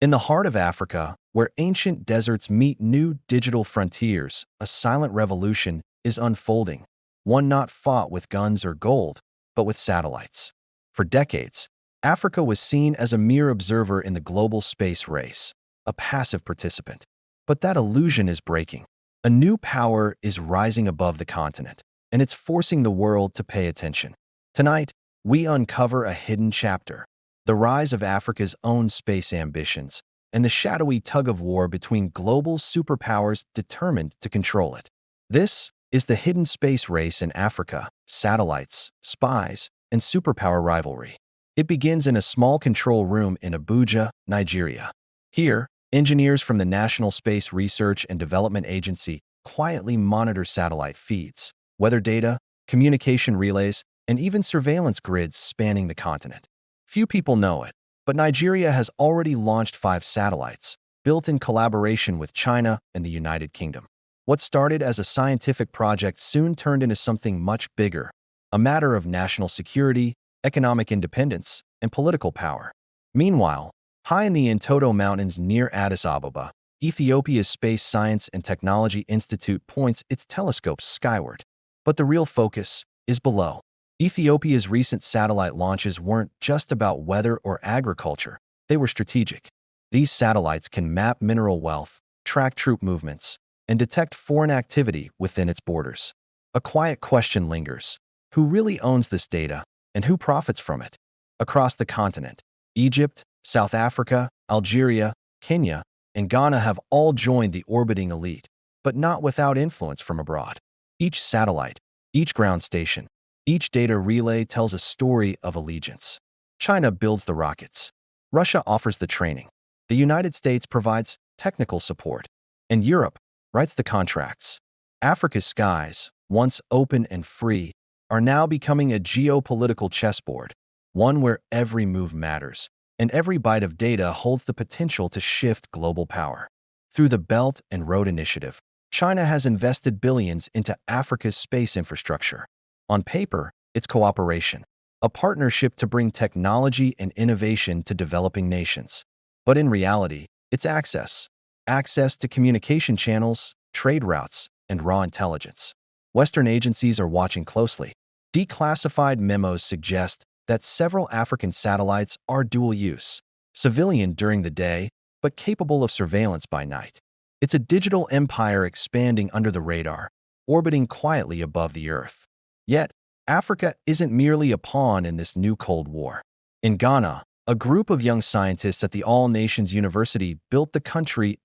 In the heart of Africa, where ancient deserts meet new digital frontiers, a silent revolution is unfolding, one not fought with guns or gold, but with satellites. For decades, Africa was seen as a mere observer in the global space race, a passive participant. But that illusion is breaking. A new power is rising above the continent, and it's forcing the world to pay attention. Tonight, we uncover a hidden chapter, the rise of Africa's own space ambitions, and the shadowy tug-of-war between global superpowers determined to control it. This is the hidden space race in Africa: satellites, spies, and superpower rivalry. It begins in a small control room in Abuja, Nigeria. Here, engineers from the National Space Research and Development Agency quietly monitor satellite feeds, weather data, communication relays, and even surveillance grids spanning the continent. Few people know it, but Nigeria has already launched 5 satellites, built in collaboration with China and the United Kingdom. What started as a scientific project soon turned into something much bigger, a matter of national security, economic independence, and political power. Meanwhile, high in the untold mountains near Addis Ababa, Ethiopia's Space Science and Technology Institute points its telescopes skyward. But the real focus is below. Ethiopia's recent satellite launches weren't just about weather or agriculture, they were strategic. These satellites can map mineral wealth, track troop movements, and detect foreign activity within its borders. A quiet question lingers: who really owns this data, and who profits from it? Across the continent, Egypt, South Africa, Algeria, Kenya, and Ghana have all joined the orbiting elite, but not without influence from abroad. Each satellite, each ground station, each data relay tells a story of allegiance. China builds the rockets. Russia offers the training. The United States provides technical support. And Europe writes the contracts. Africa's skies, once open and free, are now becoming a geopolitical chessboard, one where every move matters, and every byte of data holds the potential to shift global power. Through the Belt and Road Initiative, China has invested billions into Africa's space infrastructure. On paper, it's cooperation, a partnership to bring technology and innovation to developing nations. But in reality, it's access to communication channels, trade routes, and raw intelligence. Western agencies are watching closely. Declassified memos suggest that several African satellites are dual use, civilian during the day, but capable of surveillance by night. It's a digital empire expanding under the radar, orbiting quietly above the Earth. Yet, Africa isn't merely a pawn in this new Cold War. In Ghana, a group of young scientists at the All Nations University built the country's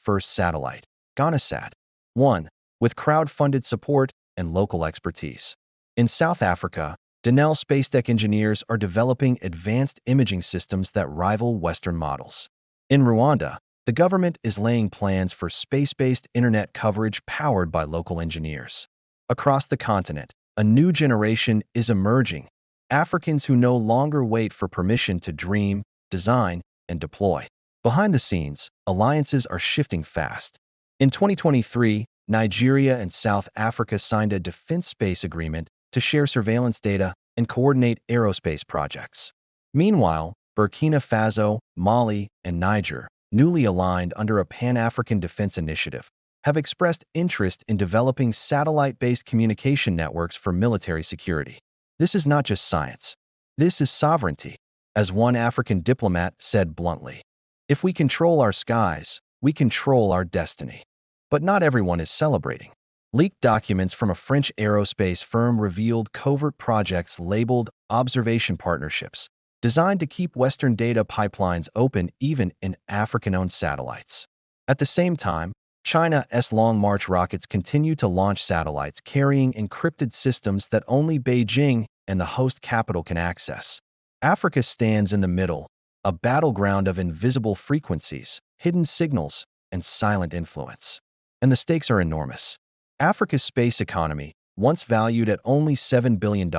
first satellite, GhanaSat-1, with crowd-funded support and local expertise. In South Africa, Denel Spacetech engineers are developing advanced imaging systems that rival Western models. In Rwanda, the government is laying plans for space-based internet coverage powered by local engineers. Across the continent, a new generation is emerging, Africans who no longer wait for permission to dream, design, and deploy. Behind the scenes, alliances are shifting fast. In 2023, Nigeria and South Africa signed a defense space agreement to share surveillance data and coordinate aerospace projects. Meanwhile, Burkina Faso, Mali, and Niger, newly aligned under a Pan-African Defense Initiative, have expressed interest in developing satellite-based communication networks for military security. This is not just science. This is sovereignty. As one African diplomat said bluntly, "If we control our skies, we control our destiny." But not everyone is celebrating. Leaked documents from a French aerospace firm revealed covert projects labeled observation partnerships, designed to keep Western data pipelines open even in African-owned satellites. At the same time, China's Long March rockets continue to launch satellites carrying encrypted systems that only Beijing and the host capital can access. Africa stands in the middle, a battleground of invisible frequencies, hidden signals, and silent influence. And the stakes are enormous. Africa's space economy, once valued at only $7 billion,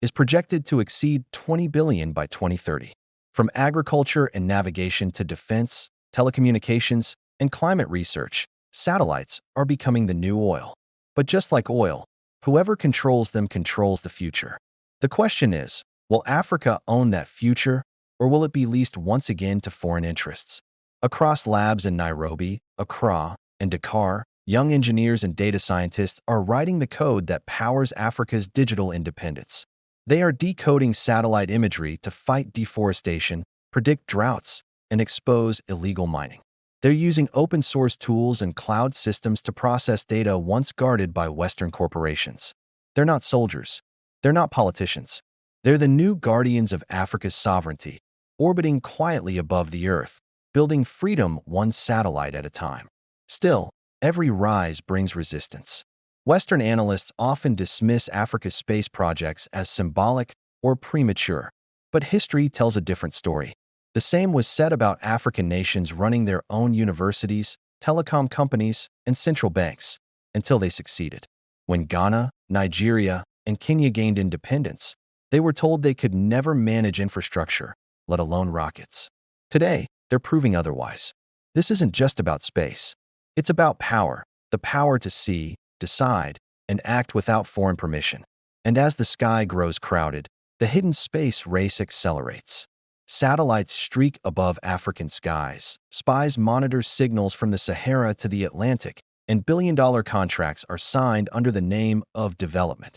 is projected to exceed $20 billion by 2030. From agriculture and navigation to defense, telecommunications, and climate research, satellites are becoming the new oil. But just like oil, whoever controls them controls the future. The question is, will Africa own that future, or will it be leased once again to foreign interests? Across labs in Nairobi, Accra, and Dakar, young engineers and data scientists are writing the code that powers Africa's digital independence. They are decoding satellite imagery to fight deforestation, predict droughts, and expose illegal mining. They're using open-source tools and cloud systems to process data once guarded by Western corporations. They're not soldiers. They're not politicians. They're the new guardians of Africa's sovereignty, orbiting quietly above the Earth, building freedom one satellite at a time. Still, every rise brings resistance. Western analysts often dismiss Africa's space projects as symbolic or premature, but history tells a different story. The same was said about African nations running their own universities, telecom companies, and central banks, until they succeeded. When Ghana, Nigeria, and Kenya gained independence, they were told they could never manage infrastructure, let alone rockets. Today, they're proving otherwise. This isn't just about space. It's about power, the power to see, decide, and act without foreign permission. And as the sky grows crowded, the hidden space race accelerates. Satellites streak above African skies, Spies monitor signals from the Sahara to the Atlantic, and billion-dollar contracts are signed under the name of development.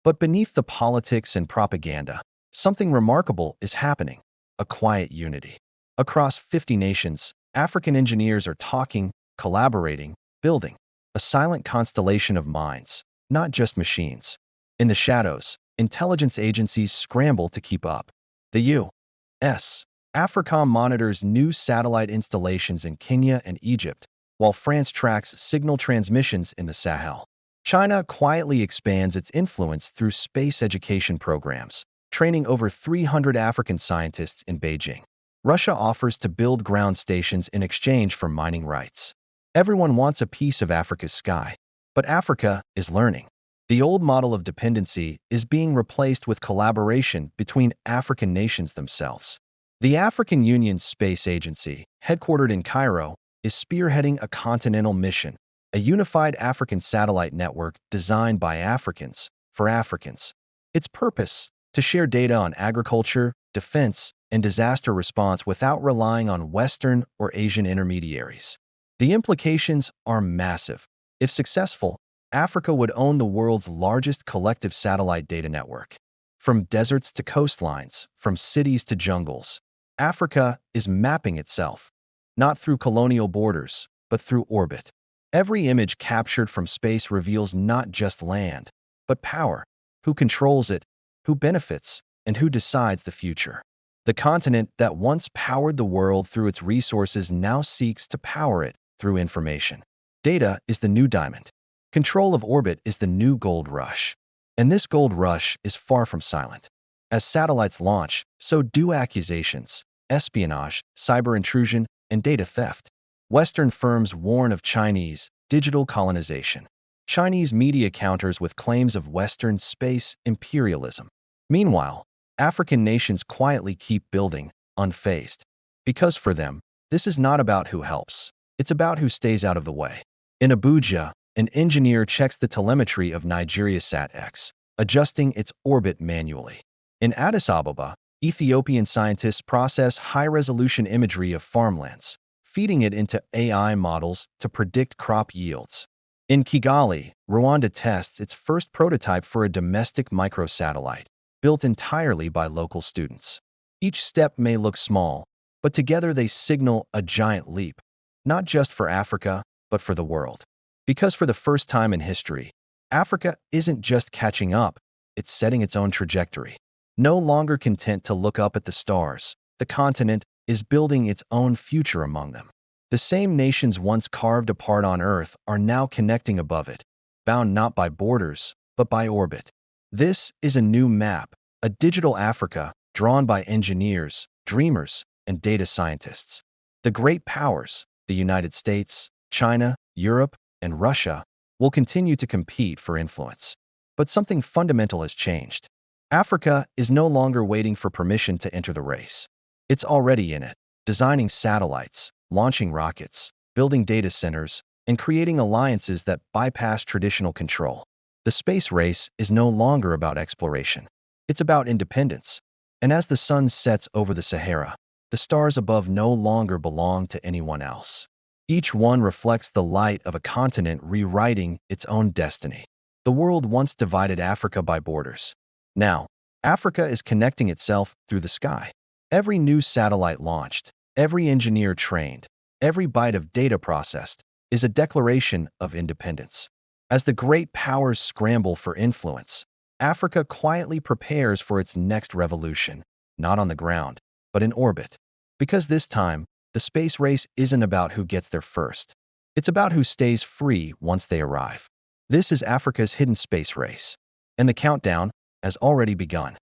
But beneath the politics and propaganda, something remarkable is happening: a quiet unity. Across 50 nations, African engineers are talking, collaborating, building a silent constellation of minds, not just machines. In the shadows, intelligence agencies scramble to keep up. The U.S. AFRICOM monitors new satellite installations in Kenya and Egypt, while France tracks signal transmissions in the Sahel. China quietly expands its influence through space education programs, training over 300 African scientists in Beijing. Russia offers to build ground stations in exchange for mining rights. Everyone wants a piece of Africa's sky, but Africa is learning. The old model of dependency is being replaced with collaboration between African nations themselves. The African Union's space agency, headquartered in Cairo, is spearheading a continental mission, a unified African satellite network designed by Africans for Africans. Its purpose: to share data on agriculture, defense, and disaster response without relying on Western or Asian intermediaries. The implications are massive. If successful, Africa would own the world's largest collective satellite data network. From deserts to coastlines, from cities to jungles, Africa is mapping itself, not through colonial borders, but through orbit. Every image captured from space reveals not just land, but power: who controls it, who benefits, and who decides the future. The continent that once powered the world through its resources now seeks to power it through information. Data is the new diamond. Control of orbit is the new gold rush. And this gold rush is far from silent. As satellites launch, so do accusations: espionage, cyber intrusion, and data theft. Western firms warn of Chinese digital colonization. Chinese media counters with claims of Western space imperialism. Meanwhile, African nations quietly keep building, unfazed. Because for them, this is not about who helps. It's about who stays out of the way. In Abuja, an engineer checks the telemetry of Nigeria's Sat-X, adjusting its orbit manually. In Addis Ababa, Ethiopian scientists process high-resolution imagery of farmlands, feeding it into AI models to predict crop yields. In Kigali, Rwanda tests its first prototype for a domestic microsatellite, built entirely by local students. Each step may look small, but together they signal a giant leap, not just for Africa, but for the world. Because for the first time in history, Africa isn't just catching up, it's setting its own trajectory. No longer content to look up at the stars, the continent is building its own future among them. The same nations once carved apart on Earth are now connecting above it, bound not by borders, but by orbit. This is a new map, a digital Africa drawn by engineers, dreamers, and data scientists. The great powers, the United States, China, Europe, and Russia, will continue to compete for influence. But something fundamental has changed. Africa is no longer waiting for permission to enter the race. It's already in it, designing satellites, launching rockets, building data centers, and creating alliances that bypass traditional control. The space race is no longer about exploration. It's about independence. And as the sun sets over the Sahara, The stars above no longer belong to anyone else. Each one reflects the light of a continent rewriting its own destiny. The world once divided Africa by borders. Now, Africa is connecting itself through the sky. Every new satellite launched, every engineer trained, every byte of data processed is a declaration of independence. As the great powers scramble for influence, Africa quietly prepares for its next revolution, not on the ground, but in orbit. Because this time, the space race isn't about who gets there first. It's about who stays free once they arrive. This is Africa's hidden space race, and the countdown has already begun.